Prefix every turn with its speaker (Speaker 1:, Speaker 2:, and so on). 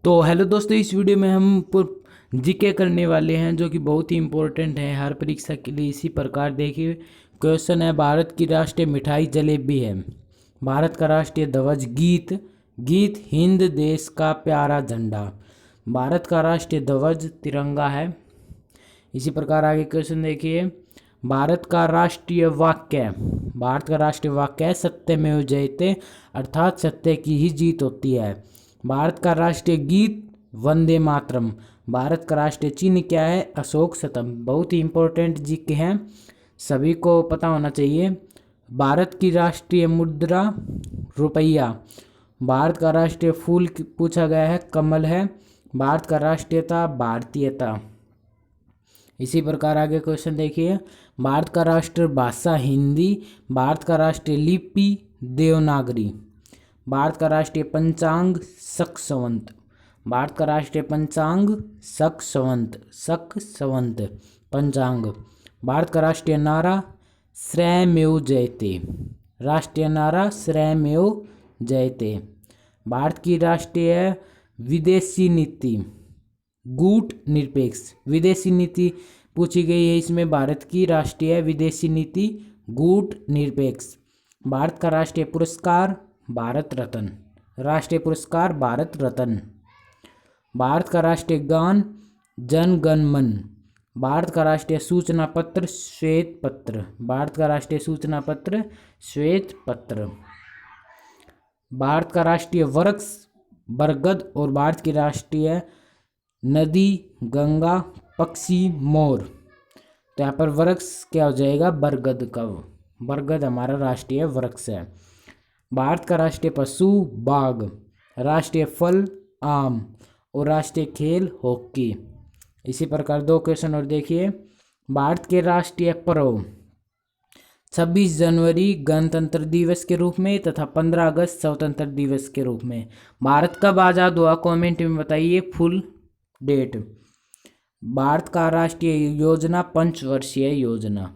Speaker 1: तो हेलो दोस्तों, इस वीडियो में हम जीके करने वाले हैं जो कि बहुत ही इम्पोर्टेंट है हर परीक्षा के लिए। इसी प्रकार देखिए, क्वेश्चन है भारत की राष्ट्रीय मिठाई जलेबी है। भारत का राष्ट्रीय ध्वज गीत हिंद देश का प्यारा झंडा। भारत का राष्ट्रीय ध्वज तिरंगा है। इसी प्रकार आगे क्वेश्चन देखिए, भारत का राष्ट्रीय वाक्य है सत्यमेव जयते, अर्थात सत्य की ही जीत होती है। भारत का राष्ट्रीय गीत वंदे मातरम। भारत का राष्ट्रीय चिन्ह क्या है? अशोक स्तंभ। बहुत ही इंपॉर्टेंट जीके हैं, सभी को पता होना चाहिए। भारत की राष्ट्रीय मुद्रा रुपया। भारत का राष्ट्रीय फूल पूछा गया है, कमल है। भारत का राष्ट्रीयता भारतीयता। इसी प्रकार आगे क्वेश्चन देखिए, भारत का राष्ट्रीय भाषा हिंदी। भारत का राष्ट्रीय लिपि देवनागरी। भारत का राष्ट्रीय पंचांग शक संवत। भारत का राष्ट्रीय पंचांग शक संवत पंचांग। भारत का राष्ट्रीय नारा श्रयमेव जयते। राष्ट्रीय नारा श्रयमेव जयते। भारत की राष्ट्रीय विदेशी नीति गूट निरपेक्ष। विदेशी नीति पूछी गई है इसमें, भारत की राष्ट्रीय विदेशी नीति गूट निरपेक्ष। भारत का राष्ट्रीय पुरस्कार भारत रत्न। राष्ट्रीय पुरस्कार भारत रत्न। भारत का राष्ट्रीय गान जन गण मन। भारत का राष्ट्रीय सूचना पत्र श्वेत पत्र। भारत का राष्ट्रीय सूचना पत्र श्वेत पत्र। भारत का राष्ट्रीय वृक्ष बरगद और भारत की राष्ट्रीय नदी गंगा, पक्षी मोर। तो यहाँ पर वृक्ष क्या हो जाएगा? बरगद का। बरगद हमारा राष्ट्रीय वृक्ष है। भारत का राष्ट्रीय पशु बाघ। राष्ट्रीय फल आम और राष्ट्रीय खेल हॉकी। इसी प्रकार दो क्वेश्चन और देखिए, भारत के राष्ट्रीय पर्व 26 जनवरी गणतंत्र दिवस के रूप में तथा 15 अगस्त स्वतंत्रता दिवस के रूप में। भारत कब आज़ाद हुआ? कमेंट में बताइए फुल डेट। भारत का राष्ट्रीय योजना पंचवर्षीय योजना।